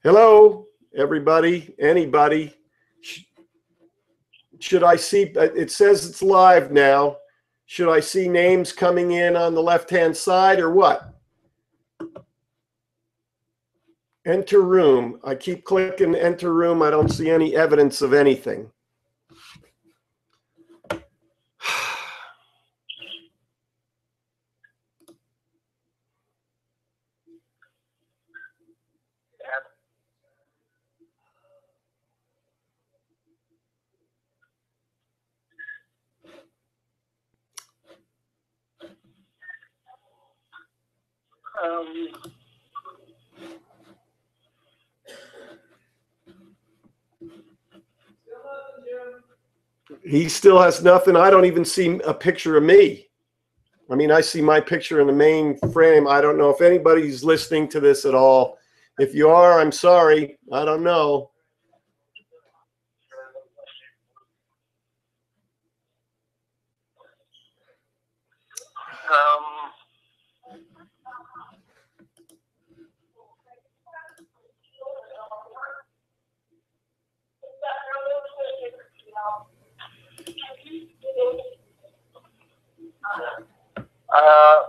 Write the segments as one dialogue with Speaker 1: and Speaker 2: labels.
Speaker 1: Hello, everybody, anybody. Should I see, it says it's live now. Should I see names coming in on the left-hand side or what? Enter room. I keep clicking enter room. I don't see any evidence of anything. He still has nothing. I don't even see a picture of me. I mean, I see my picture in the main frame. I don't know if anybody's listening to this at all. If you are, I'm sorry. I don't know.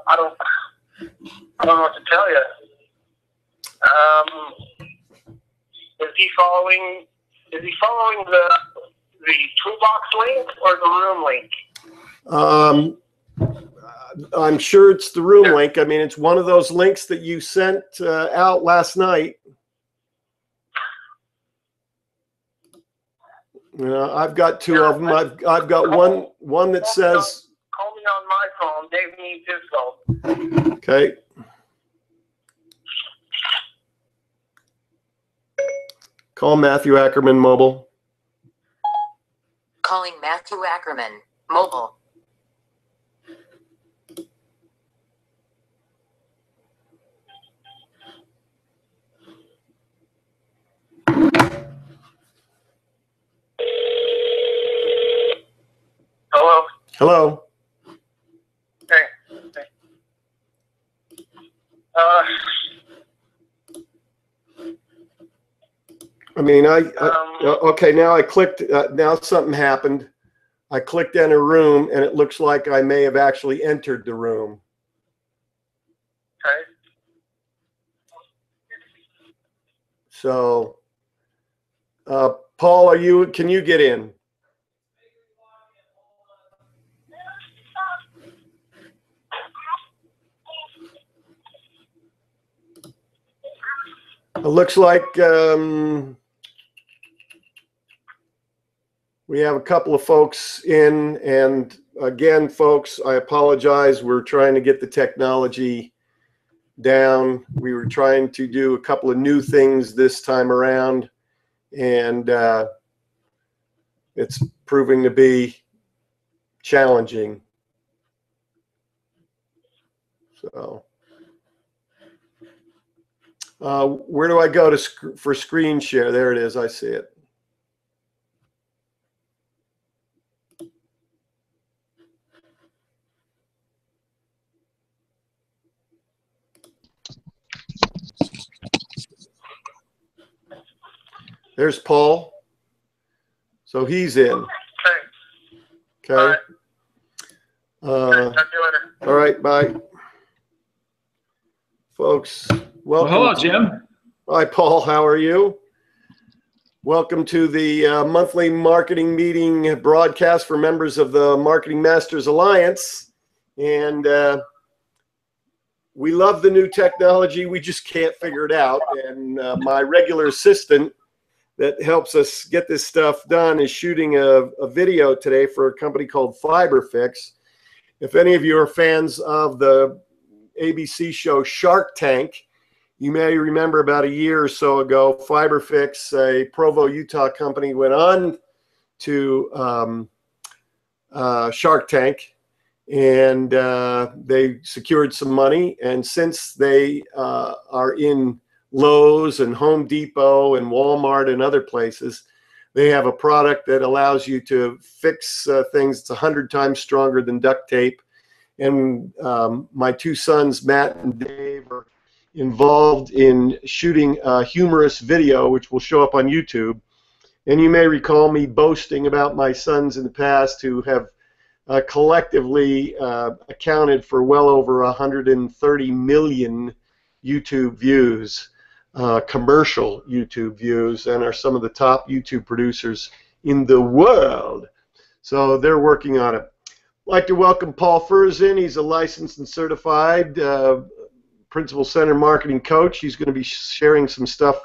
Speaker 2: I don't know what to tell you. Is he following the toolbox link or the room link?
Speaker 1: I'm sure it's the room link. I mean, it's one of those links that you sent out last night. I've got two of them. I've got one that says.
Speaker 2: Call me on my phone. Dave needs his phone.
Speaker 1: Okay. Call Matthew Ackerman mobile.
Speaker 3: Calling Matthew Ackerman mobile.
Speaker 2: Hello.
Speaker 1: Hello.
Speaker 2: Hey.
Speaker 1: I mean, okay, now I clicked, now something happened. I clicked enter room and it looks like I may have actually entered the room.
Speaker 2: Okay.
Speaker 1: So, Paul, can you get in? It looks like we have a couple of folks in, and again, folks, I apologize. We're trying to get the technology down. We were trying to do a couple of new things this time around, and it's proving to be challenging. So. Where do I go for screen share? There it is. I see it. There's Paul. So he's in. Okay.
Speaker 2: Talk to you later.
Speaker 1: All right. Bye. Folks. Welcome.
Speaker 4: Well, hello, Jim.
Speaker 1: Hi, Paul. How are you? Welcome to the monthly marketing meeting broadcast for members of the Marketing Masters Alliance. And we love the new technology. We just can't figure it out. And my regular assistant that helps us get this stuff done is shooting a video today for a company called FiberFix. If any of you are fans of the ABC show Shark Tank, you may remember about a year or so ago, FiberFix, a Provo, Utah company, went on to Shark Tank, and they secured some money. And since they are in Lowe's and Home Depot and Walmart and other places, they have a product that allows you to fix things. It's 100 times stronger than duct tape. And my two sons, Matt and Dave, are involved in shooting a humorous video, which will show up on YouTube. And you may recall me boasting about my sons in the past who have collectively accounted for well over 130 million YouTube views, commercial YouTube views, and are some of the top YouTube producers in the world. So they're working on it. I'd like to welcome Paul Furzin. He's a licensed and certified Principal Center marketing coach. He's going to be sharing some stuff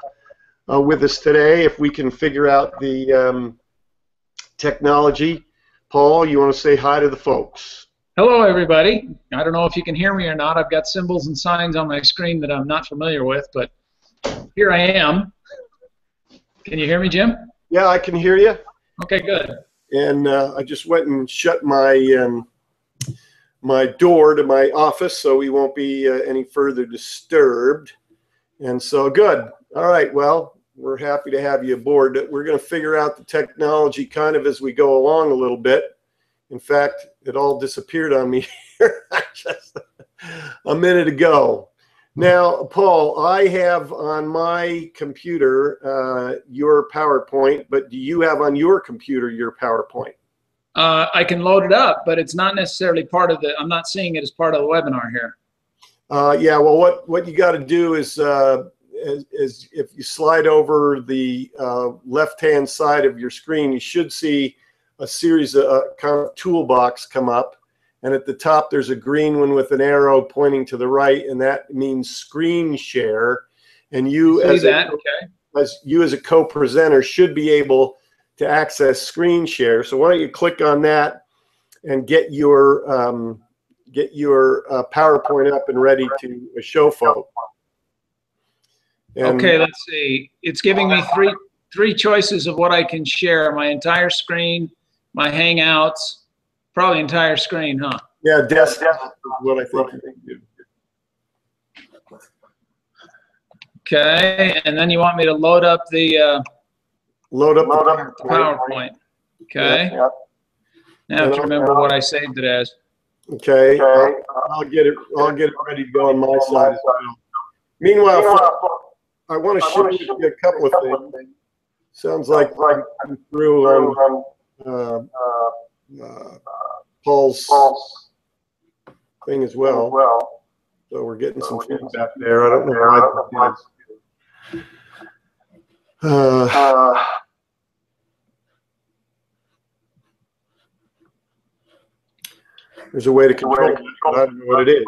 Speaker 1: with us today if we can figure out the technology. Paul, you want to say hi to the folks?
Speaker 4: Hello, everybody. I don't know if you can hear me or not. I've got symbols and signs on my screen that I'm not familiar with, but here I am. Can you hear me, Jim?
Speaker 1: Yeah, I can hear you.
Speaker 4: Okay, good.
Speaker 1: And I just went and shut my my door to my office so we won't be any further disturbed. And so, good. All right, well, we're happy to have you aboard. We're going to figure out the technology kind of as we go along a little bit. In fact, it all disappeared on me here just a minute ago. Now, Paul, I have on my computer your PowerPoint, but do you have on your computer your PowerPoint?
Speaker 4: I can load it up, but it's not necessarily part of the, I'm not seeing it as part of the webinar here.
Speaker 1: Yeah, well, what you got to do is if you slide over the left-hand side of your screen, you should see a series of kind of toolbox come up. And at the top, there's a green one with an arrow pointing to the right, and that means screen share. And you, as a co-presenter, should be able to access screen share. So why don't you click on that and get your PowerPoint up and ready to show folks.
Speaker 4: Okay, let's see. It's giving me three choices of what I can share: my entire screen, my Hangouts. Probably entire screen, huh?
Speaker 1: Yeah, desktop is what I think you can do.
Speaker 4: Okay, and then you want me to load up the PowerPoint. Okay.
Speaker 1: Yeah.
Speaker 4: Now I have to remember what I saved it as.
Speaker 1: Okay. I'll get it ready to go on my side as well. Meanwhile, I want to show you a couple of things. Sounds like I'm through on Paul's thing as well. So we're getting some feedback there. I don't know why that is. There's a way to control it, but I don't know what it is.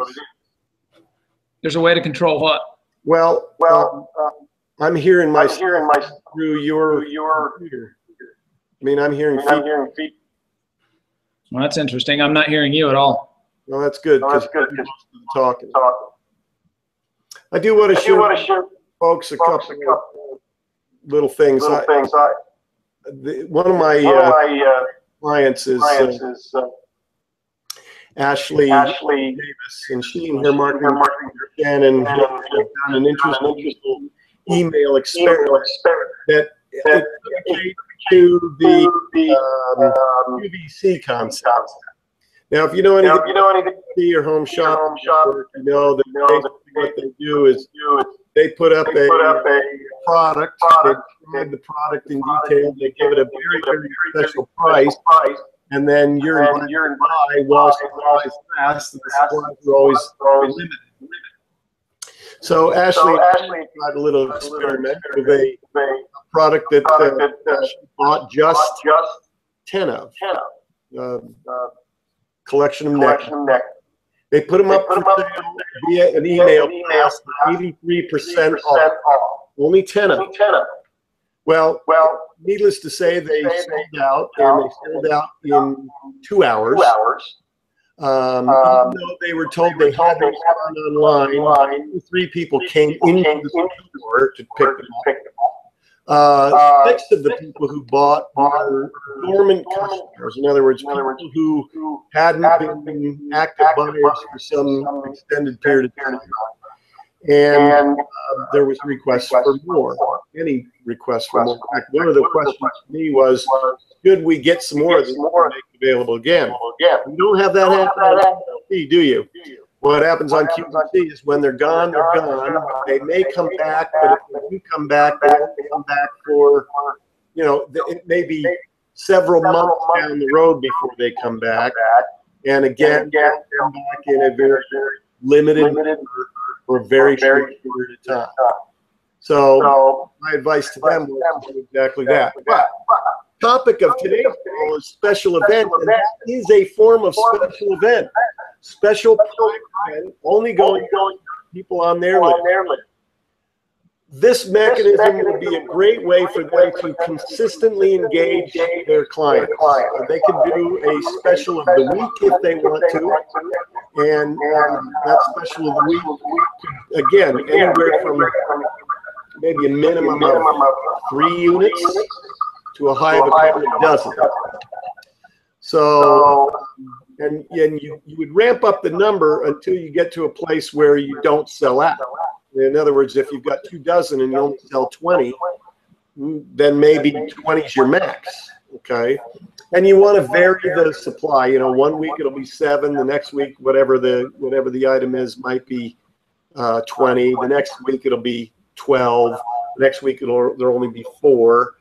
Speaker 4: There's a way to control what?
Speaker 1: Well, I'm hearing my through your computer. I mean, I'm hearing feedback.
Speaker 4: Well, that's interesting. I'm not hearing you at all.
Speaker 1: Well, that's good because talking. I do want to show folks a couple of little things. One of my clients is Ashley Davis, and she and her marketing Shannon have done an interesting email experiment that dedicates to the QVC concept. Now, if you know anything about your home shop, you know that basically what they do is they put up a product, they describe the product in detail, they give it a very, very special price, and then you're invited to buy while supplies last, and the supplies are always limited. So Ashley tried a little experiment with a product that she bought just 10 of. Collection of necklaces. They put them up for sale via an email blast, 83% off. Only 10 of them. Well, needless to say, they sold out, and they sold out in 2 hours. Even though they were told they had to respond online, 3 people came into the store to pick them up. 6 of the people who bought were dormant customers. In other words, people who hadn't been active buyers for some extended period of time. And there was requests for more. Any requests for more. In fact, one of the questions to me was, should we get some more of this to make available again? You don't have that happen, do you? What happens on QVC is when they're gone, they're gone. They may come back, but if they do come back, they won't come back for, you know, it may be several months down the road before they come back. And again, they come back in a very limited for a very short period of time. So my advice to them was exactly that. But topic of today's call is special event, and that is a form of special event. Special private event, only going people on their list. This mechanism would be a great way for them to consistently engage their clients. They could do a special of the week if they want to, and that special of the week, again, anywhere from maybe a minimum of 3 units to a high of a couple of dozen. So, and you would ramp up the number until you get to a place where you don't sell out. In other words, if you've got 2 dozen and you only sell 20, then maybe 20 is your max, okay? And you want to vary the supply. You know, 1 week it'll be 7, the next week whatever the item is might be 20, the next week it'll be 12, the next week there'll only be 4,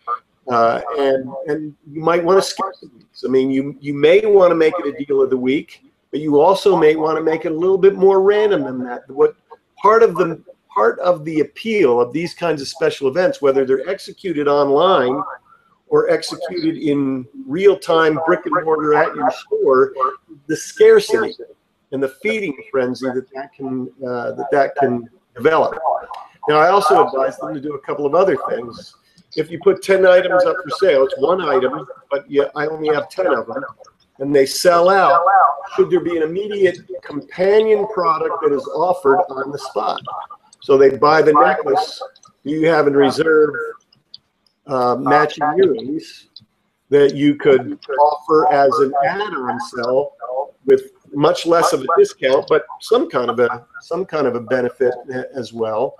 Speaker 1: and you might want to skip some weeks. I mean, you may want to make it a deal of the week, but you also may want to make it a little bit more random than that. What part of the appeal of these kinds of special events, whether they're executed online or executed in real-time brick and mortar at your store, the scarcity and the feeding frenzy that can develop. Now, I also advise them to do a couple of other things. If you put 10 items up for sale, it's 1 item, but I only have 10 of them, and they sell out, should there be an immediate companion product that is offered on the spot? So they buy the necklace you have in reserve, matching earrings that you could offer as an add-on sell with much less of a discount, but some kind of a benefit as well,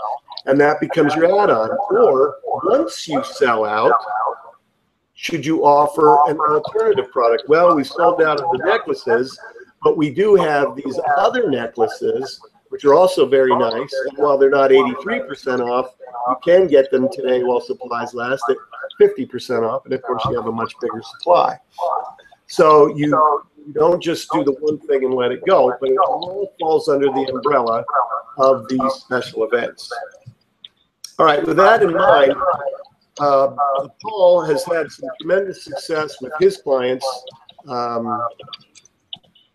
Speaker 1: and that becomes your add-on. Or once you sell out, should you offer an alternative product? Well, we sold out of the necklaces, but we do have these other necklaces, which are also very nice. And while they're not 83% off, you can get them today while supplies last at 50% off. And of course, you have a much bigger supply. So you don't just do the one thing and let it go, but it all falls under the umbrella of these special events. All right, with that in mind, Paul has had some tremendous success with his clients,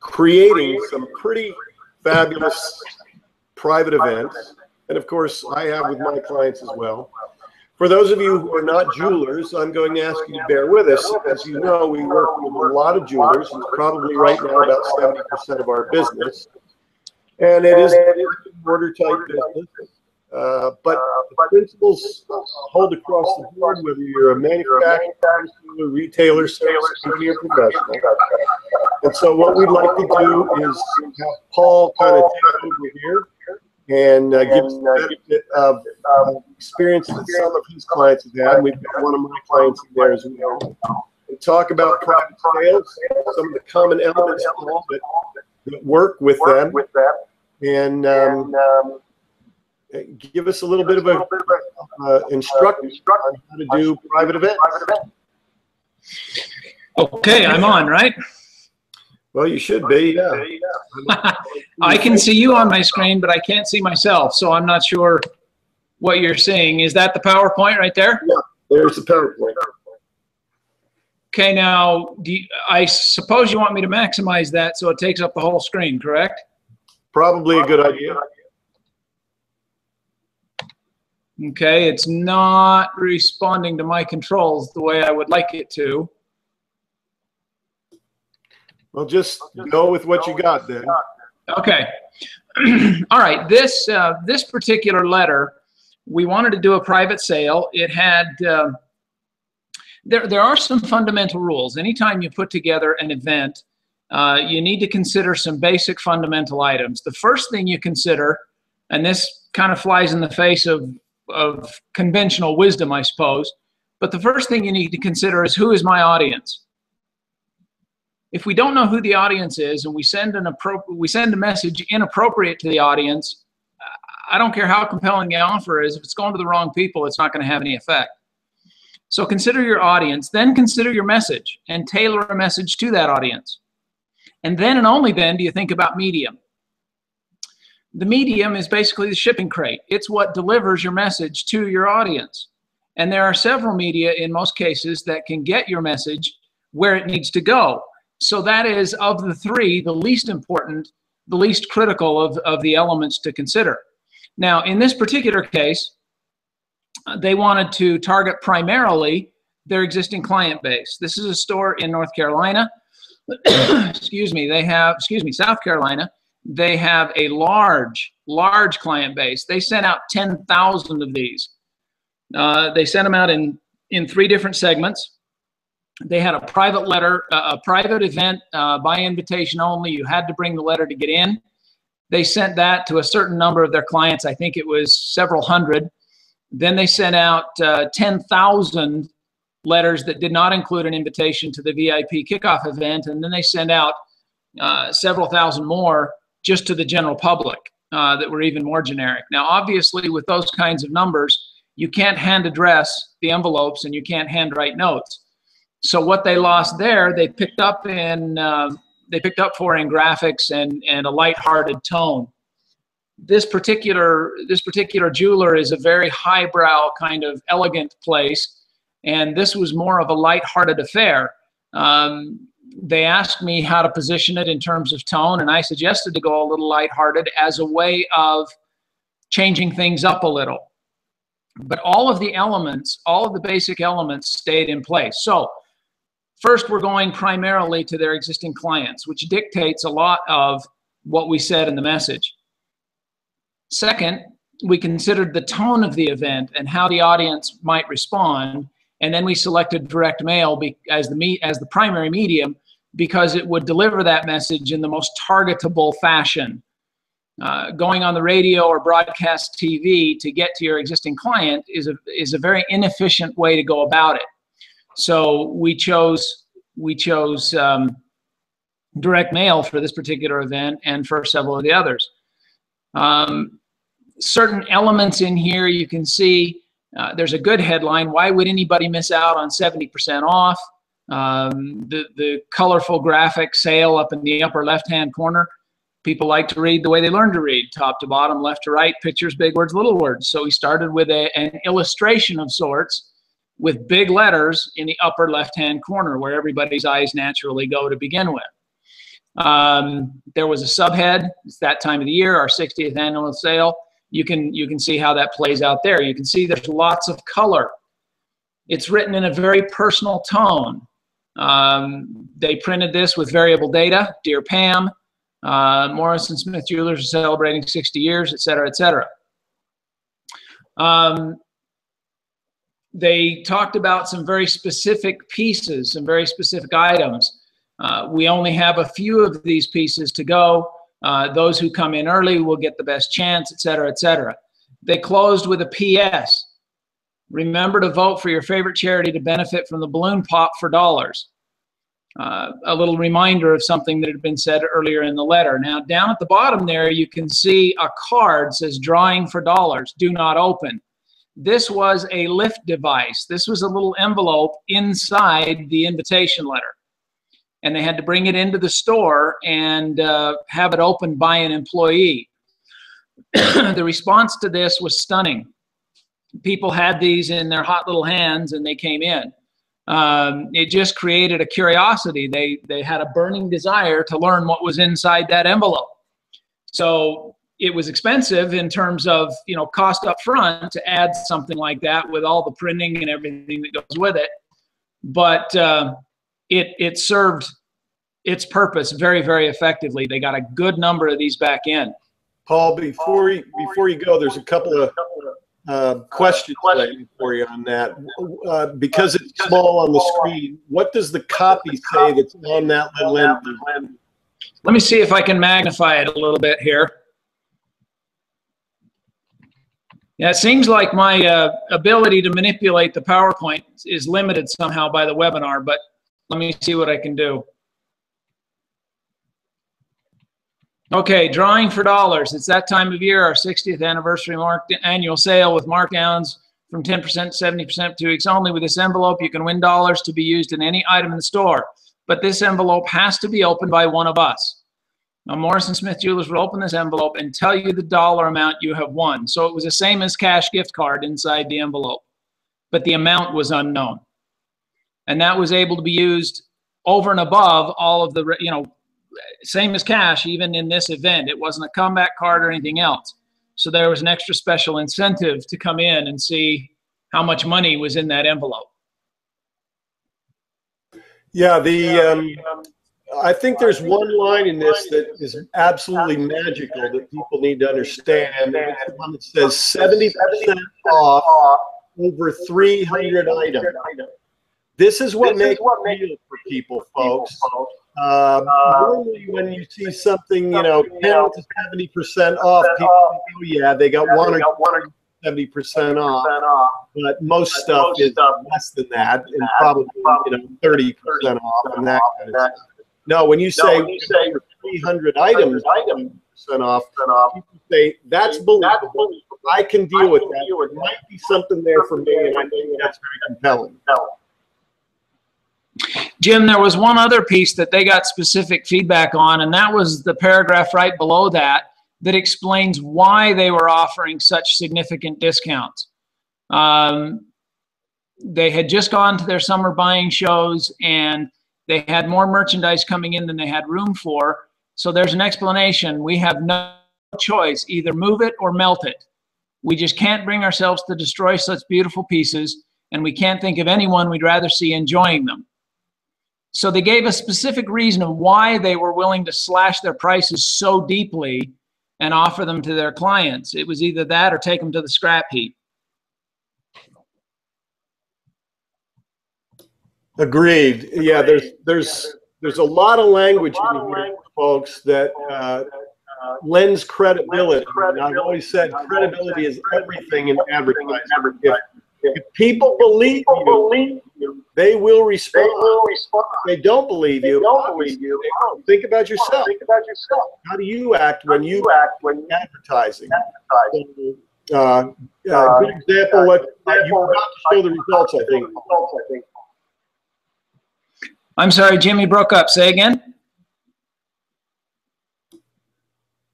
Speaker 1: creating some pretty fabulous private events. And of course, I have with my clients as well. For those of you who are not jewelers, I'm going to ask you to bear with us. As you know, we work with a lot of jewelers. It's probably right now about 70% of our business. And it is a order type business. But the principles hold across the board, whether you're a manufacturer, retailer, sales company, or professional. And so what we'd like to do is have Paul kind of take over here and give us the benefit of experience that some of his clients have had. We've got one of my clients in there as well. And talk about private sales, some of the common elements that work with them, and give us a little bit of a instruction on how to do private events.
Speaker 4: Okay, I'm on, right?
Speaker 1: Well, you should be, yeah.
Speaker 4: I can see you on my screen, but I can't see myself, so I'm not sure what you're seeing. Is that the PowerPoint right there?
Speaker 1: Yeah, there's the PowerPoint.
Speaker 4: Okay, now, I suppose you want me to maximize that so it takes up the whole screen, correct?
Speaker 1: Probably a good idea.
Speaker 4: Okay, it's not responding to my controls the way I would like it to.
Speaker 1: Well, just go with what you got then.
Speaker 4: Okay. All right, this particular letter, we wanted to do a private sale. It had, there are some fundamental rules. Anytime you put together an event, you need to consider some basic fundamental items. The first thing you consider, and this kind of flies in the face of conventional wisdom, I suppose, but the first thing you need to consider is, who is my audience? If we don't know who the audience is and we send a message inappropriate to the audience, I don't care how compelling the offer is, if it's going to the wrong people, it's not going to have any effect. So consider your audience, then consider your message and tailor a message to that audience. And then and only then do you think about medium. The medium is basically the shipping crate. It's what delivers your message to your audience. And there are several media in most cases that can get your message where it needs to go. So that is, of the three, the least important, the least critical of the elements to consider. Now, in this particular case, they wanted to target primarily their existing client base. This is a store in North Carolina. South Carolina. They have a large client base. They sent out 10,000 of these. They sent them out in 3 different segments. They had a private letter, a private event by invitation only. You had to bring the letter to get in. They sent that to a certain number of their clients. I think it was several hundred. Then they sent out 10,000 letters that did not include an invitation to the VIP kickoff event. And then they sent out several thousand more just to the general public that were even more generic. Now, obviously, with those kinds of numbers, you can't hand address the envelopes and you can't handwrite notes. So what they lost there, they picked up for in graphics and a lighthearted tone. This particular jeweler is a very highbrow kind of elegant place, and this was more of a lighthearted affair. They asked me how to position it in terms of tone, and I suggested to go a little lighthearted as a way of changing things up a little. But all of the elements, all of the basic elements stayed in place. So first, we're going primarily to their existing clients, which dictates a lot of what we said in the message. Second, we considered the tone of the event and how the audience might respond, and then we selected direct mail as the primary medium because it would deliver that message in the most targetable fashion. Going on the radio or broadcast TV to get to your existing client is a very inefficient way to go about it. So we chose direct mail for this particular event and for several of the others. Certain elements in here you can see there's a good headline. Why would anybody miss out on 70% off? The colorful graphic sale up in the upper left-hand corner. People like to read the way they learn to read, top to bottom, left to right, pictures, big words, little words. So we started with an illustration of sorts with big letters in the upper left-hand corner where everybody's eyes naturally go to begin with. There was a subhead. It's that time of the year, our 60th annual sale. You can see how that plays out there. You can see there's lots of color. It's written in a very personal tone. They printed this with variable data. Dear Pam, Morrison Smith Jewelers is celebrating 60 years, et cetera, et cetera. They talked about some very specific pieces, some very specific items. We only have a few of these pieces to go. Those who come in early will get the best chance, et cetera, et cetera. They closed with a PS. Remember to vote for your favorite charity to benefit from the balloon pop for dollars. A little reminder of something that had been said earlier in the letter. Now, down at the bottom there, you can see a card that says drawing for dollars, do not open. This was a lift device. This was a little envelope inside the invitation letter. And they had to bring it into the store and have it opened by an employee. The response to this was stunning. People had these in their hot little hands and they came in. It just created a curiosity. They had a burning desire to learn what was inside that envelope. So it was expensive in terms of, cost up front to add something like that with all the printing and everything that goes with it. But it served its purpose very, very effectively. They got a good number of these back in.
Speaker 1: Paul, before you go, there's a couple of questions for you on that. Because it's small on the screen, what does the copy say that's on that little end?
Speaker 4: Let me see if I can magnify it a little bit here. Yeah, it seems like my ability to manipulate the PowerPoint is limited somehow by the webinar, but let me see what I can do. Okay, drawing for dollars. It's that time of year, our 60th anniversary annual sale with markdowns from 10% to 70% for 2 weeks only. With this envelope, you can win dollars to be used in any item in the store. But this envelope has to be opened by one of us. Now, Morrison Smith Jewelers will open this envelope and tell you the dollar amount you have won. So it was the same as cash gift card inside the envelope, but the amount was unknown. And that was able to be used over and above all of the, same as cash, even in this event. It wasn't a comeback card or anything else. So there was an extra special incentive to come in and see how much money was in that envelope.
Speaker 1: Yeah, I think there's one line in this that is absolutely magical that people need to understand. It's the one that says 70% off over 300 items. This is what makes it real for people, folks. Normally when you see something, 10 to 70% off, people think, oh yeah, they got 1 or 70% off. But most stuff is less than that, and probably 30% off and that kind of stuff. No, when you say 300 items, percent off, people say that's believable. I can deal with that. There might be something there for me, and I think that's very compelling.
Speaker 4: Jim, there was one other piece that they got specific feedback on, and that was the paragraph right below that explains why they were offering such significant discounts. They had just gone to their summer buying shows, and they had more merchandise coming in than they had room for. So there's an explanation. We have no choice, either move it or melt it. We just can't bring ourselves to destroy such beautiful pieces, and we can't think of anyone we'd rather see enjoying them. So they gave a specific reason of why they were willing to slash their prices so deeply and offer them to their clients. It was either that or take them to the scrap heap.
Speaker 1: Agreed. Yeah, there's a lot of language in here, folks, that lends credibility. And I've always said credibility is everything in advertising. If people believe you, they will respond. If they don't believe you, think about yourself. How do you act when you advertising? Good example. You're about to show the results, I think.
Speaker 4: I'm sorry, Jimmy broke up. Say again.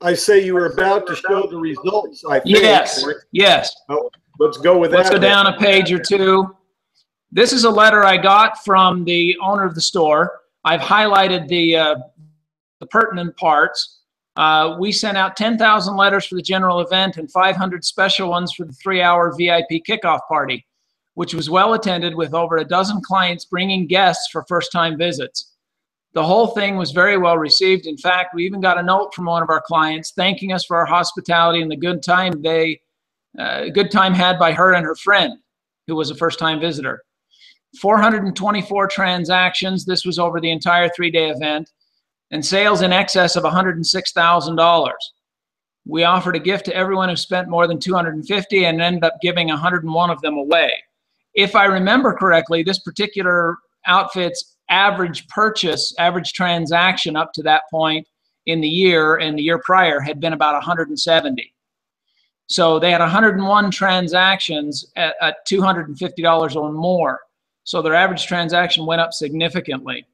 Speaker 1: I say you were about to show the results, I think.
Speaker 4: Yes, yes.
Speaker 1: Oh, let's go with that.
Speaker 4: Let's go down a page or two. This is a letter I got from the owner of the store. I've highlighted the pertinent parts. We sent out 10,000 letters for the general event and 500 special ones for the 3-hour VIP kickoff party, which was well attended with over a dozen clients bringing guests for first-time visits. The whole thing was very well received. In fact, we even got a note from one of our clients thanking us for our hospitality and the good time had by her and her friend, who was a first-time visitor. 424 transactions. This was over the entire 3-day event, and sales in excess of $106,000. We offered a gift to everyone who spent more than $250 and ended up giving 101 of them away. If I remember correctly, this particular outfit's average purchase, average transaction up to that point in the year and the year prior had been about 170. So they had 101 transactions at $250 or more. So their average transaction went up significantly.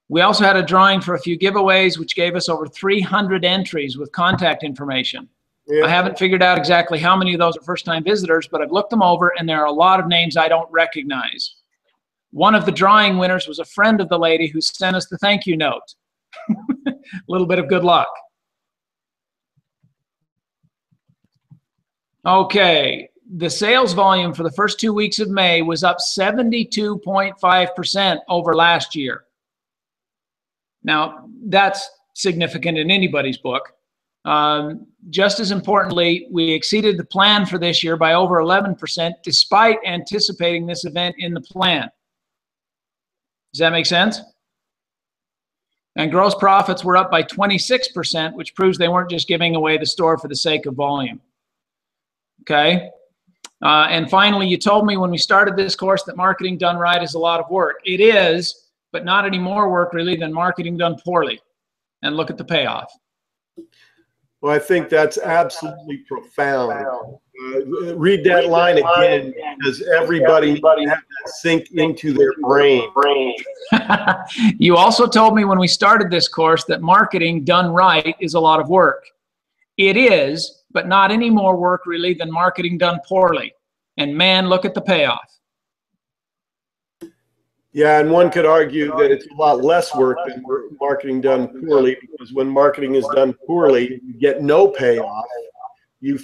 Speaker 4: We also had a drawing for a few giveaways, which gave us over 300 entries with contact information. Yeah. I haven't figured out exactly how many of those are first-time visitors, but I've looked them over, and there are a lot of names I don't recognize. One of the drawing winners was a friend of the lady who sent us the thank you note. A little bit of good luck. Okay, the sales volume for the first 2 weeks of May was up 72.5% over last year. Now, that's significant in anybody's book. Just as importantly, we exceeded the plan for this year by over 11% despite anticipating this event in the plan. Does that make sense? And gross profits were up by 26%, which proves they weren't just giving away the store for the sake of volume. Okay? And finally, you told me when we started this course that marketing done right is a lot of work. It is, but not any more work really than marketing done poorly. and look at the payoff.
Speaker 1: Well, I think that's absolutely profound. Read that line again, because everybody needs to have that sink into their brain.
Speaker 4: You also told me when we started this course that marketing done right is a lot of work. It is, but not any more work really than marketing done poorly. And man, look at the payoff.
Speaker 1: Yeah, and one could argue that it's a lot less work than marketing done poorly, because when marketing is done poorly, you get no payoff. You're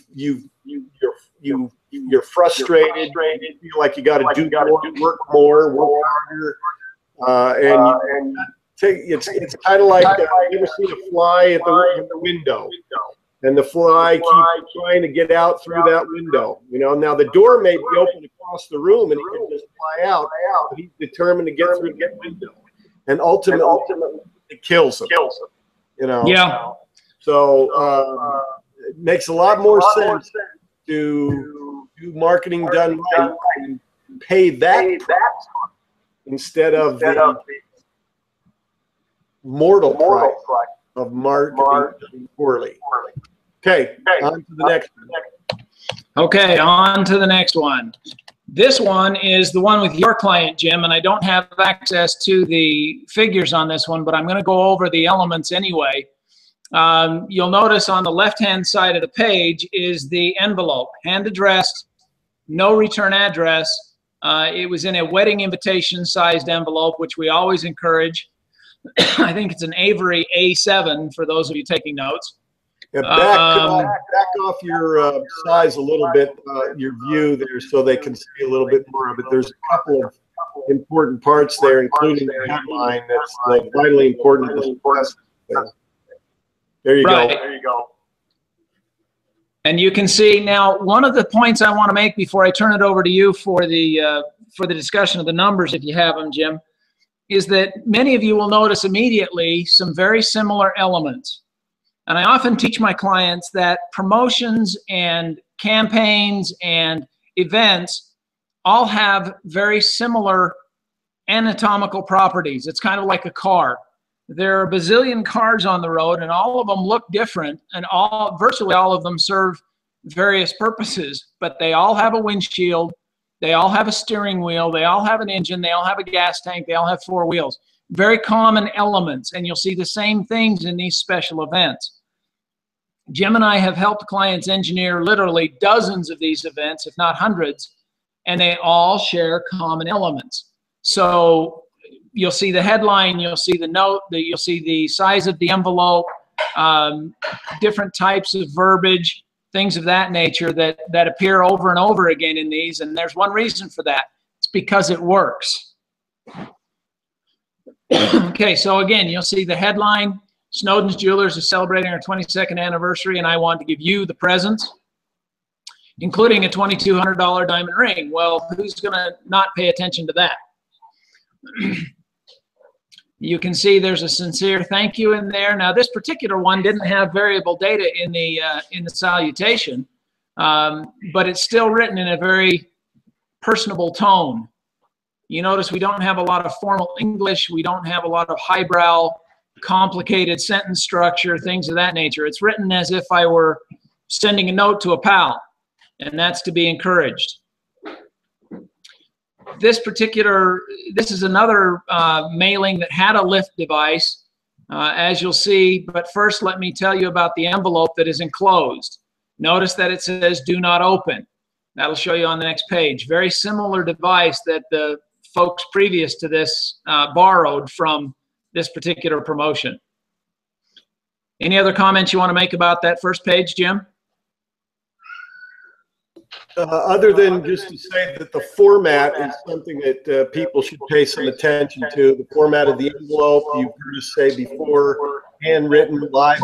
Speaker 1: frustrated. You feel like you got to do more, work more, work harder, and it's kind of like you ever seen a fly at the window, and the fly keeps trying to get out through that window. You know, now the door may be open across the room, and he can just fly out, but he's determined to get through that window, and ultimately it kills him. You know. Yeah. So it makes a lot more sense to do marketing done right and pay that price instead of the mortal price of marketing done poorly. Okay, on to the next one.
Speaker 4: Okay, on to the next one. This one is the one with your client, Jim, and I don't have access to the figures on this one, but I'm going to go over the elements anyway. You'll notice on the left-hand side of the page is the envelope, hand addressed, no return address. It was in a wedding invitation sized envelope, which we always encourage. I think it's an Avery A7 for those of you taking notes.
Speaker 1: Yeah, back off your size a little bit, your view there, so they can see a little bit more of it. There's a couple of important parts there, including the headline that's vitally important. There you go. There you go.
Speaker 4: And you can see now, one of the points I want to make before I turn it over to you for the discussion of the numbers, if you have them, Jim, is that many of you will notice immediately some very similar elements. And I often teach my clients that promotions and campaigns and events all have very similar anatomical properties. It's kind of like a car. There are a bazillion cars on the road, and all of them look different, and virtually all of them serve various purposes, but they all have a windshield, they all have a steering wheel, they all have an engine, they all have a gas tank, they all have four wheels. Very common elements, and you'll see the same things in these special events. Jim and I have helped clients engineer literally dozens of these events, if not hundreds, and they all share common elements. So you'll see the headline, you'll see the note, you'll see the size of the envelope, different types of verbiage, things of that nature that appear over and over again in these, and there's one reason for that. It's because it works. Okay, so again, you'll see the headline, Snowden's Jewelers is celebrating our 22nd anniversary, and I want to give you the presents, including a $2,200 diamond ring. Well, who's going to not pay attention to that? You can see there's a sincere thank you in there. Now, this particular one didn't have variable data in the salutation, but it's still written in a very personable tone. You notice we don't have a lot of formal English. We don't have a lot of highbrow, complicated sentence structure, things of that nature. It's written as if I were sending a note to a pal, and that's to be encouraged. This is another mailing that had a lift device, as you'll see, but first let me tell you about the envelope that is enclosed. Notice that it says do not open. That'll show you on the next page. Very similar device that the folks previous to this borrowed from this particular promotion. Any other comments you want to make about that first page, Jim?
Speaker 1: Other than just to say that the format is something that people should pay some attention to. The format of the envelope, you've heard us say before, handwritten, live,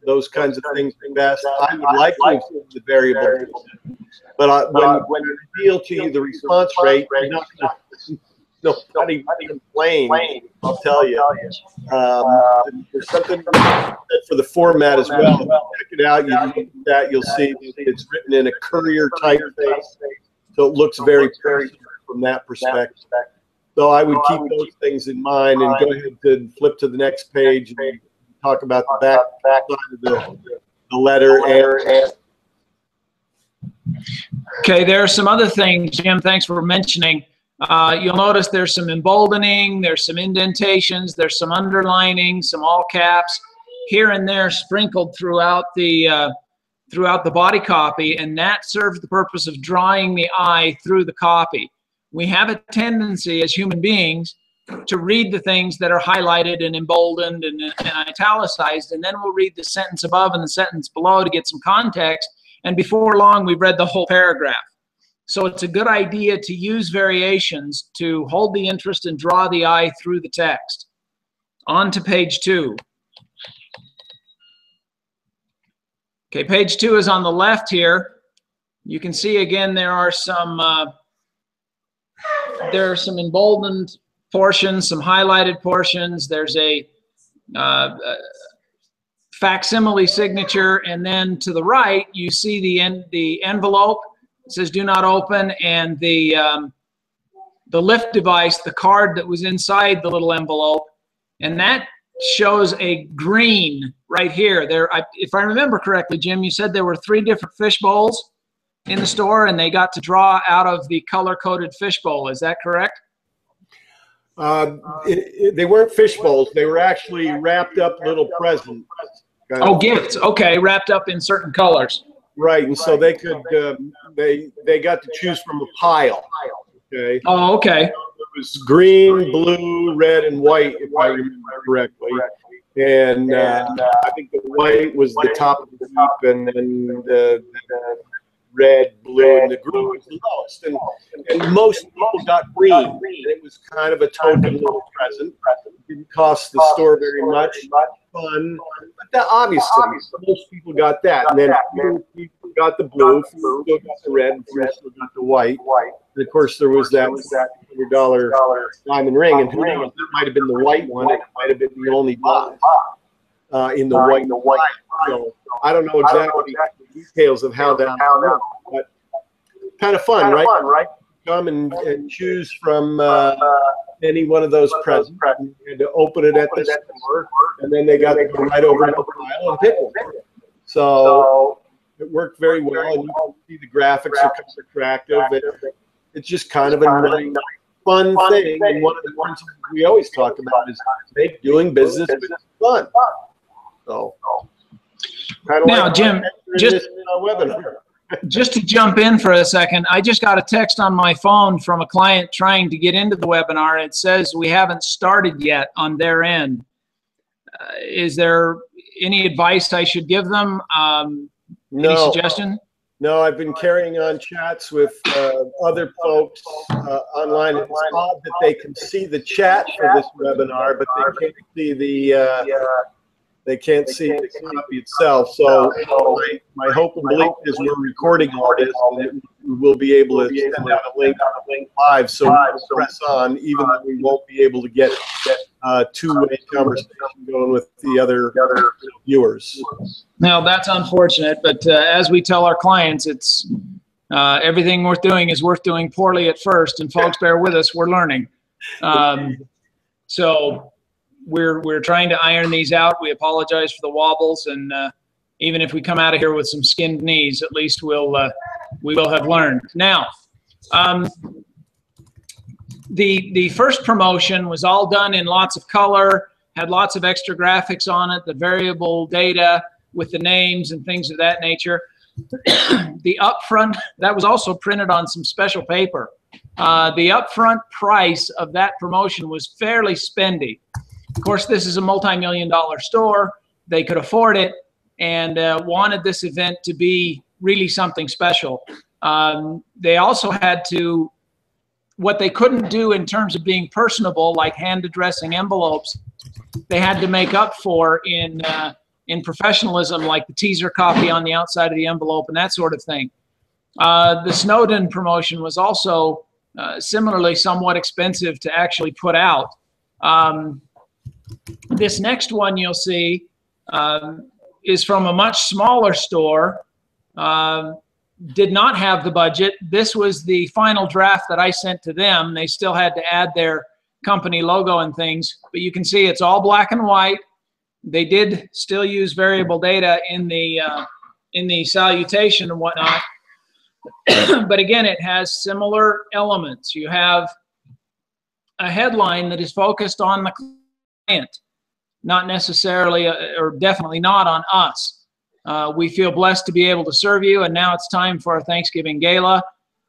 Speaker 1: those kinds of things are best. I would like to include the variable, but when I reveal to you the response rate, you're not going to nobody complain, I'll tell you. There's something for the format as well. Check it out. You look at that, you'll see it's written in a courier typeface, so it looks very personal from that perspective. So I would keep those things in mind and go ahead and flip to the next page and talk about the back side of the letter. And
Speaker 4: Okay, there are some other things, Jim, thanks for mentioning. You'll notice there's some emboldening, there's some indentations, there's some underlining, some all caps here and there sprinkled throughout the body copy, and that serves the purpose of drawing the eye through the copy. We have a tendency as human beings to read the things that are highlighted and emboldened and italicized, and then we'll read the sentence above and the sentence below to get some context, and before long we've read the whole paragraph. So it's a good idea to use variations to hold the interest and draw the eye through the text. On to page 2. Okay, page 2 is on the left here. You can see again there are some emboldened portions, some highlighted portions. There's a facsimile signature, and then to the right you see the envelope. It says "Do not open," and the lift device, the card that was inside the little envelope, and that shows a green right here. If I remember correctly, Jim, you said there were 3 different fish bowls in the store, and they got to draw out of the color-coded fish bowl. Is that correct?
Speaker 1: They weren't fish bowls. They were actually wrapped up little presents.
Speaker 4: Oh, gifts. Okay, wrapped up in certain colors.
Speaker 1: Right, and so they could they got to choose from a pile. Okay.
Speaker 4: Oh, okay.
Speaker 1: It was green, blue, red, and white, if I remember correctly. And I think the white was the top of the heap, and then the red, blue, and the green was the lowest. And most people got green. It was kind of a token little present. It didn't cost the store very much. Fun. But obviously, most people got that. And then few people got the blue, few still got the red, and few still got the white. And of course, there was that $100 diamond ring. And who knows, that might have been the white one. It might have been the only box in the white. So I don't know exactly the details of how that worked, but kind of fun, right? Come and choose from any one of those presents. You had to open it at the store, and then they got to go right over to the pile and pick one. So it worked very well, and you can see the graphics are kind of attractive. It's just kind of a nice, fun thing, and one of the principles we always talk about is make doing business fun. So, kind of
Speaker 4: now,
Speaker 1: like
Speaker 4: Jim, just to jump in for a second, I just got a text on my phone from a client trying to get into the webinar. It says we haven't started yet on their end. Is there any advice I should give them? Any suggestion?
Speaker 1: No, I've been carrying on chats with other folks online. It's odd that they can see the chat for this webinar, but they can't see the copy itself. So my hope and belief is we're recording all this, and we will be able to send out a link live, so we'll press on, even though we won't be able to get two-way conversation going with the other viewers.
Speaker 4: Now, that's unfortunate, but as we tell our clients, it's everything worth doing is worth doing poorly at first, and folks, bear with us, we're learning. So we're trying to iron these out. We apologize for the wobbles, and even if we come out of here with some skinned knees, at least we will have learned. Now, the first promotion was all done in lots of color, had lots of extra graphics on it, the variable data with the names and things of that nature. The upfront, that was also printed on some special paper. The upfront price of that promotion was fairly spendy. Of course, this is a multi-million-dollar store. They could afford it and wanted this event to be really something special. They also had to, what they couldn't do in terms of being personable, like hand addressing envelopes, they had to make up for in professionalism, like the teaser copy on the outside of the envelope and that sort of thing. The Snowden promotion was also similarly somewhat expensive to actually put out. This next one you'll see is from a much smaller store, did not have the budget. This was the final draft that I sent to them. They still had to add their company logo and things, but you can see it's all black and white. They did still use variable data in the salutation and whatnot. But again, it has similar elements. You have a headline that is focused on the client, not necessarily, or definitely not on us. We feel blessed to be able to serve you, and now it's time for our Thanksgiving Gala.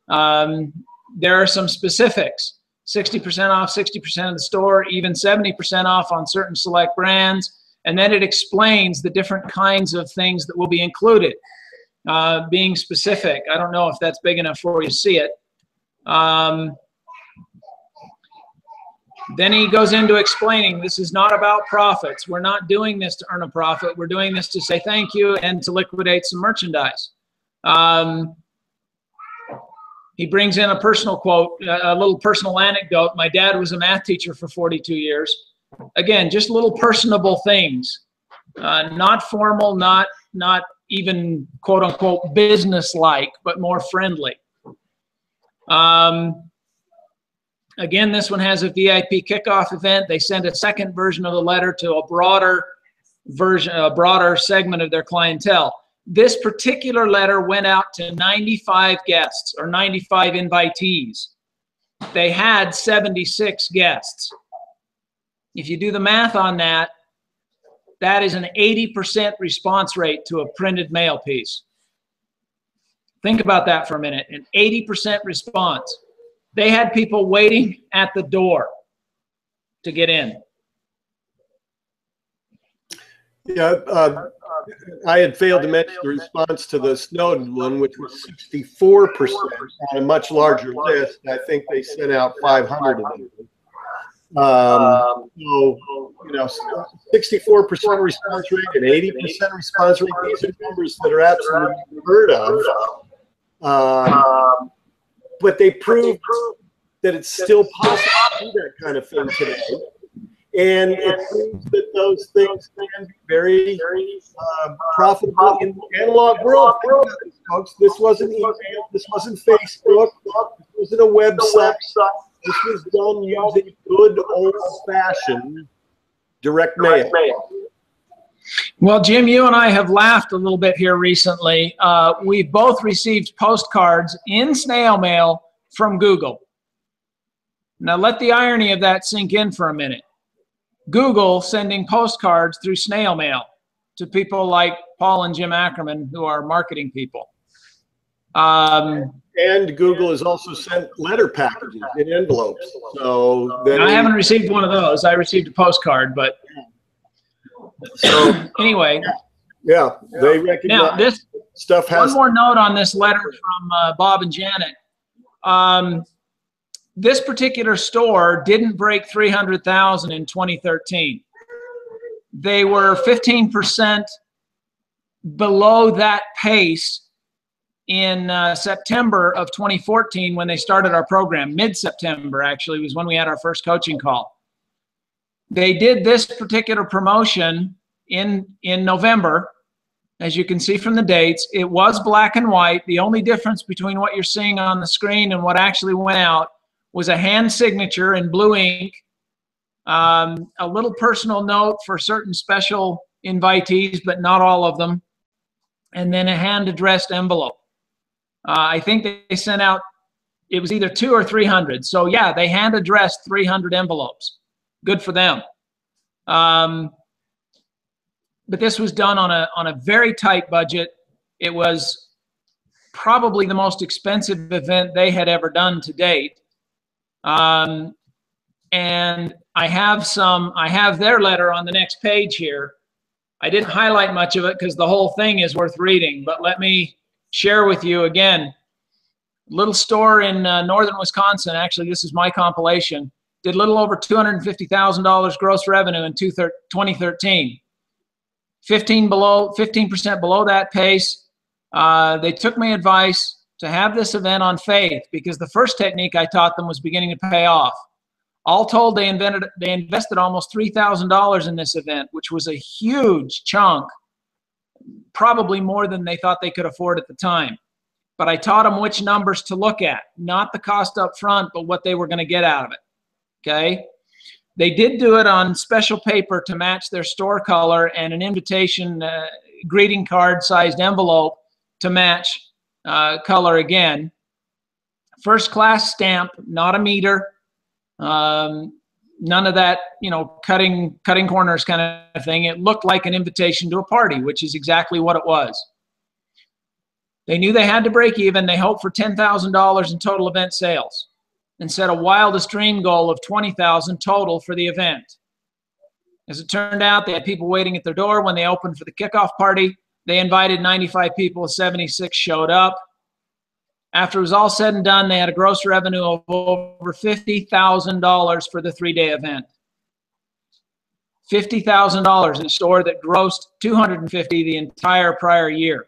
Speaker 4: There are some specifics. 60% off 60% of the store, even 70% off on certain select brands. And then it explains the different kinds of things that will be included. Being specific, I don't know if that's big enough for you to see it. Then he goes into explaining this is not about profits. We're not doing this to earn a profit. We're doing this to say thank you and to liquidate some merchandise. He brings in a personal quote, a little personal anecdote. My dad was a math teacher for 42 years. Again, just little personable things, not formal, not even quote unquote business-like, but more friendly. Again, this one has a VIP kickoff event. They send a second version of the letter to a broader version, a broader segment of their clientele. This particular letter went out to 95 guests or 95 invitees. They had 76 guests. If you do the math on that, that is an 80% response rate to a printed mail piece. Think about that for a minute, an 80% response. They had people waiting at the door to get in.
Speaker 1: Yeah, I had failed to mention the response to the Snowden one, which was 64% on a much larger list. I think they sent out 500 of them. So, you know, 64% response rate and 80% response rate, these are numbers that are absolutely unheard of. But they proved that it's still possible to do that kind of thing today. And it proves that those things can be very profitable in the analog world. Folks, this wasn't email, this wasn't Facebook, this wasn't a website. This was done using good old-fashioned direct mail.
Speaker 4: Well, Jim, you and I have laughed a little bit here recently. We've both received postcards in snail mail from Google. Now, let the irony of that sink in for a minute. Google sending postcards through snail mail to people like Paul and Jim Ackerman, who are marketing people.
Speaker 1: And Google has also sent letter packages in envelopes. So
Speaker 4: I haven't received one of those. I received a postcard, but so anyway.
Speaker 1: Yeah, they recognize
Speaker 4: now this
Speaker 1: stuff has.
Speaker 4: One more note on this letter from Bob and Janet. This particular store didn't break 300,000 in 2013. They were 15% below that pace in September of 2014 when they started our program. Mid-September, actually, was when we had our first coaching call. They did this particular promotion in November. As you can see from the dates, it was black and white. The only difference between what you're seeing on the screen and what actually went out was a hand signature in blue ink, a little personal note for certain special invitees, but not all of them, and then a hand-addressed envelope. I think they sent out, it was either 200 or 300. So yeah, they hand-addressed 300 envelopes. Good for them. But this was done on a very tight budget. It was probably the most expensive event they had ever done to date. And I have their letter on the next page here. I didn't highlight much of it because the whole thing is worth reading, but let me share with you again. Little store in northern Wisconsin, actually this is my compilation, did a little over $250,000 gross revenue in 2013. 15% below that pace. They took my advice to have this event on faith because the first technique I taught them was beginning to pay off. All told, they invested almost $3,000 in this event, which was a huge chunk, probably more than they thought they could afford at the time. But I taught them which numbers to look at, not the cost up front, but what they were going to get out of it. Okay. They did do it on special paper to match their store color and an invitation greeting card sized envelope to match color again. First class stamp, not a meter. None of that, you know, cutting corners kind of thing. It looked like an invitation to a party, which is exactly what it was. They knew they had to break even. They hoped for $10,000 in total event sales and set a wildest dream goal of $20,000 total for the event. As it turned out, they had people waiting at their door when they opened for the kickoff party. They invited 95 people, 76 showed up. After it was all said and done, they had a gross revenue of over $50,000 for the 3-day event. $50,000 in a store that grossed $250,000 the entire prior year.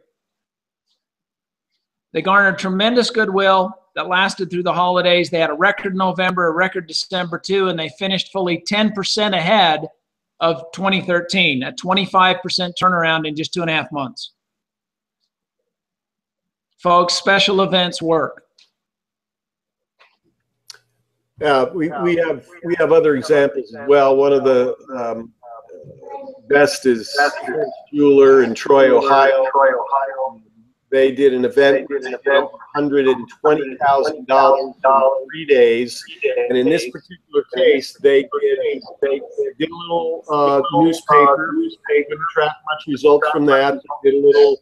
Speaker 4: They garnered tremendous goodwill that lasted through the holidays. They had a record November, a record December too, and they finished fully 10% ahead of 2013, a 25% turnaround in just 2.5 months. Folks, special events work.
Speaker 1: We have other examples as well. One of the best is Jeweler in Troy, Ohio. They did an event with $120,000 in 3 days, and in this particular case, they did a little newspaper. They didn't track much results from that. They did a little.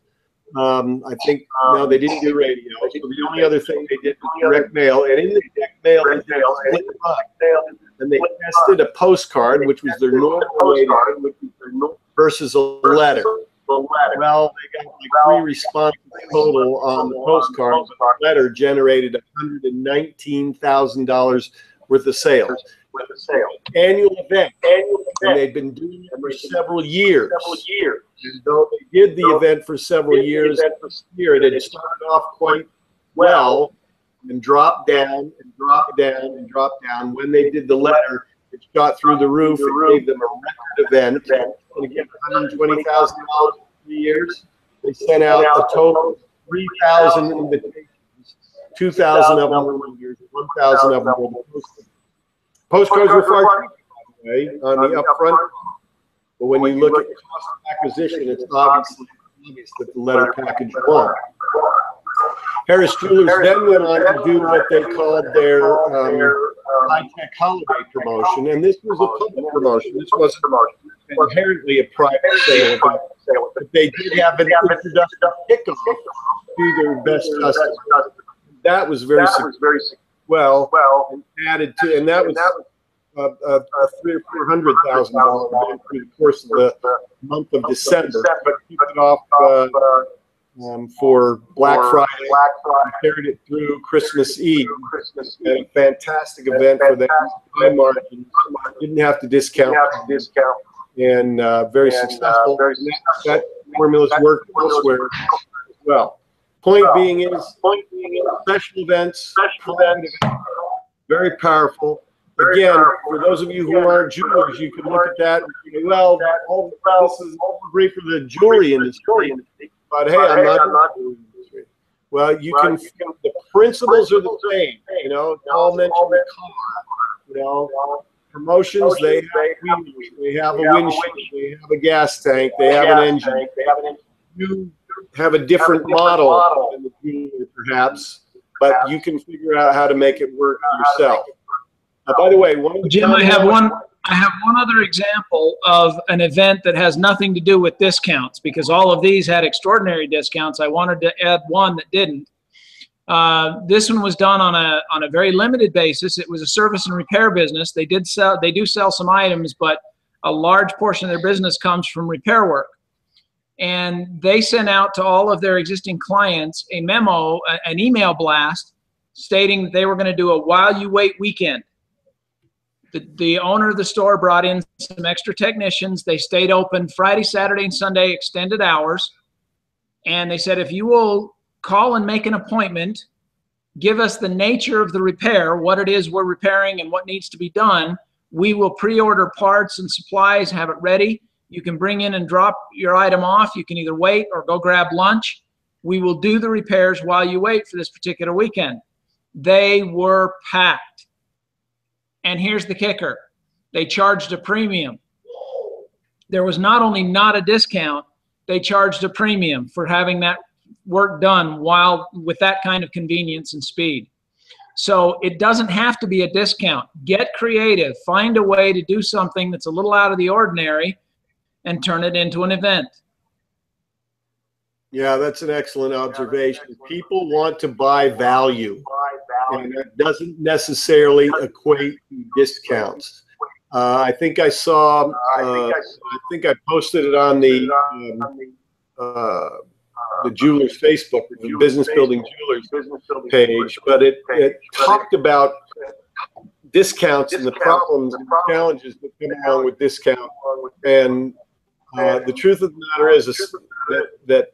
Speaker 1: I think no, they didn't do radio. So the only other thing they did was direct mail, and in the direct mail, they did split up, and they tested a postcard, which was their normal radio, versus a letter. Well, they got like 3 responses total on the postcard, but the letter generated $119,000 worth of sales. Annual event, and they've been doing it for several years. And though they did the event for several years, it had started off quite well and dropped down and dropped down and dropped down. When they did the letter, it shot through the roof. It gave them a record event. And again, $120,000 for 3 years. They sent out a total of 3,000 invitations. 2,000 of them were leaders, 1,000 of them were postcards. Postcards were far cheaper, by the way, on the upfront. But when you look at cost of acquisition, it's obviously obvious that the letter package won. Harris Jewelers then went on to do what they called their high-tech holiday promotion, and this was a public promotion. This wasn't inherently a private sale, but they did have an introduction kickoff to their best customers. That was very well and added to, and that was a $300,000 or $400,000 event through the course of the month of December, but kicked it off for Black Friday, carried it through Christmas Eve, and a fantastic event for them. High margins, didn't have to discount, and very successful. That formula's worked elsewhere as well. Point being is, special events, very powerful. Again, for those of you who aren't jewelers, you can look at that and say, well, this is all great for the jewelry industry, but hey, I'm not in the jewelry industry. Well, you can, the principles are the same, you know, Paul mentioned the car, you know, promotions, they have wheels, they have a windshield, they have a gas tank, they have an engine. You have a different model than the jeweler, perhaps, but you can figure out how to make it work yourself. By the way,
Speaker 4: Jim, I have one other example of an event that has nothing to do with discounts, because all of these had extraordinary discounts. I wanted to add one that didn't. This one was done on a very limited basis. It was a service and repair business. They do sell some items, but a large portion of their business comes from repair work. And they sent out to all of their existing clients a memo, an email blast, stating that they were going to do a while you wait weekend. The owner of the store brought in some extra technicians. They stayed open Friday, Saturday, and Sunday, extended hours. And they said, if you will call and make an appointment, give us the nature of the repair, what it is we're repairing and what needs to be done, we will pre-order parts and supplies, have it ready. You can bring in and drop your item off. You can either wait or go grab lunch. We will do the repairs while you wait for this particular weekend. They were packed. And here's the kicker. they charged a premium. There was not only not a discount, they charged a premium for having that work done while with that kind of convenience and speed. So it doesn't have to be a discount. Get creative. Find a way to do something that's a little out of the ordinary and turn it into an event.
Speaker 1: Yeah, that's an excellent observation. People want to buy value, and it doesn't necessarily equate to discounts. I think I saw, I think I posted it on the Jewelers Facebook, the Business Building Jewelers page, but it talked about discounts and the problems and the challenges that come along with discount. And the truth of the matter is that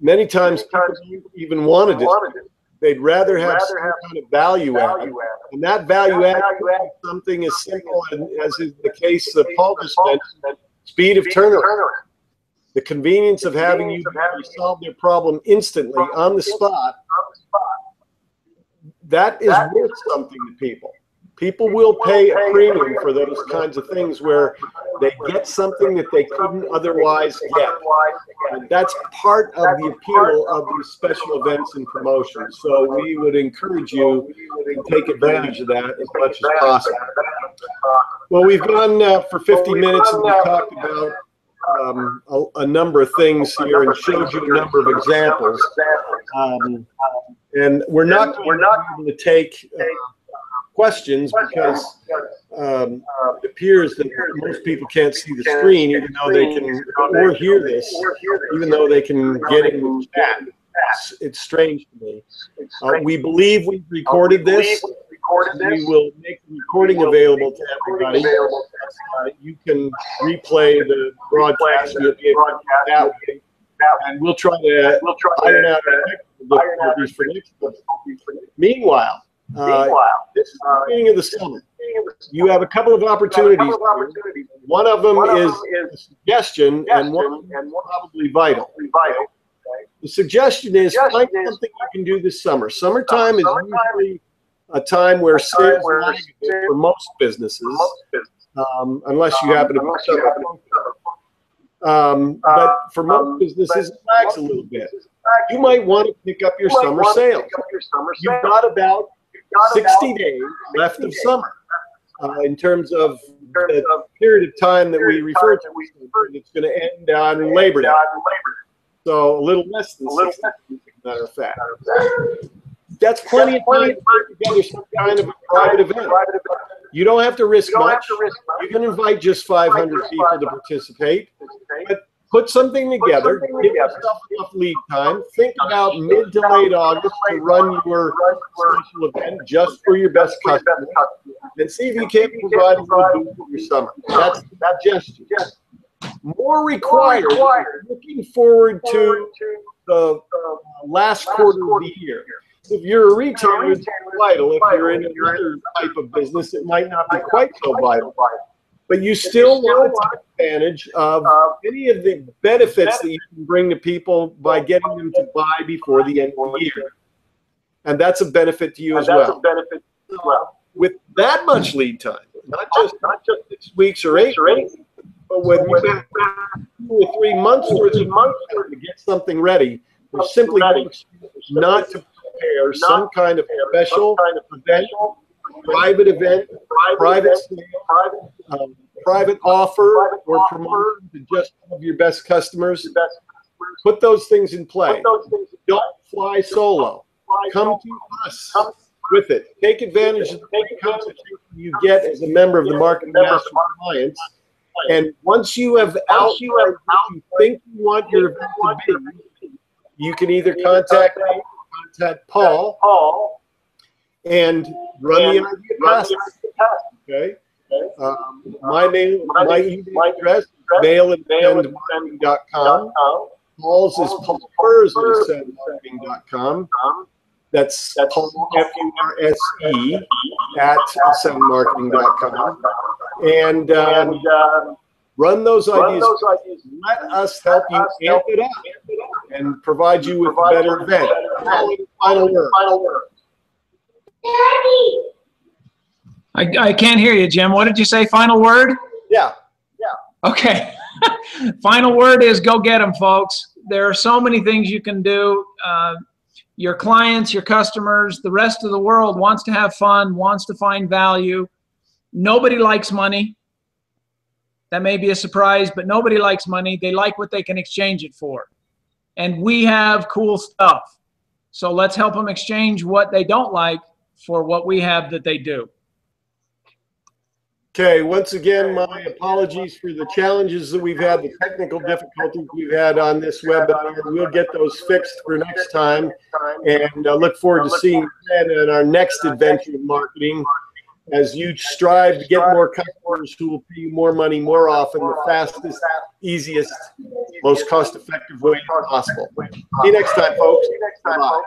Speaker 1: many times people don't even want a discount. They'd rather have some kind of value add. And that value add is something as simple as is the case that Paul just mentioned, speed of turnaround. The convenience of having you solve their problem instantly on the spot, that is worth something to people. People will pay a premium for those kinds of things where they get something that they couldn't otherwise get. And that's part of the appeal of these special events and promotions. So we would encourage you to take advantage of that as much as possible. Well, we've gone for 50 minutes and we've talked about a number of things here and showed you a number of examples. And we're not able to take questions because it appears that most people can't see the screen, even though they can, or hear this, even though they can get in the chat. It's strange to me. We believe we've recorded this. We will make the recording available to everybody. You can replay the broadcast. You'll be able to do that way. And we'll try to iron out the difficulties for next time. Meanwhile, this is the beginning of the summer. You have a couple of opportunities. One of them is a suggestion, and one is probably vital. The suggestion is find something you can do this summer. Summertime is usually a time where sales lag for most businesses, unless you happen to be summer. But for most businesses, it lags a little bit. You might want to pick up your summer sales. You've got about 60 days left of summer in terms of the period of time that we refer to. It's going to end on Labor Day. So a little less than 60 days, as a matter of fact. That's plenty of time to put together some kind of a private event. You don't have to risk much. You can invite just 500 people to participate. But put something together, give yourself enough lead time. Think about mid to late August to run your special event just for your best customers. And see if you can't provide a little boost for your summer. That's that gesture. More required, looking forward to the last quarter of the year. If you're a retailer, it's vital. If you're in another type of business, it might not be quite so vital. But you still want to take advantage of any of the benefits that you can bring to people by getting them to buy before the end of the year. And that's a benefit to you as well. With that much lead time, not just 6 weeks or 8 weeks, but when you have 2 or 3 months worth of months to get something ready, there's simply not to prepare some kind of special event, private event, private sale, private offer or promotion to just some of your best customers. Put those things in play. Don't fly solo. Come to us with it. Take advantage of the consultation you get as a member of the Marketing Masters Alliance. And once you have outlined what you think you want your event to be, you can either contact me or contact Paul and run the idea past us. Okay? My email address is mail@ascendmarketing.com. Paul's is paulfurse@ascendmarketing.com. That's Paul, F-U-R-S-E, @ascendmarketing.com. And run those ideas. Let us help you amp it up and provide you with a better event. Final word.
Speaker 4: I can't hear you, Jim. What did you say? Final word?
Speaker 1: Yeah.
Speaker 4: Okay. Final word is go get them, folks. There are so many things you can do. Your clients, your customers, the rest of the world wants to have fun, wants to find value. Nobody likes money. That may be a surprise, but nobody likes money. They like what they can exchange it for. And we have cool stuff. So let's help them exchange what they don't like for what we have that they do.
Speaker 1: Okay, once again, my apologies for the challenges that we've had, the technical difficulties we've had on this webinar. We'll get those fixed for next time, and look forward to seeing that in our next adventure in marketing as you strive to get more customers who will pay you more money more often, the fastest, easiest, most cost-effective way possible. See you next time, folks. Bye-bye.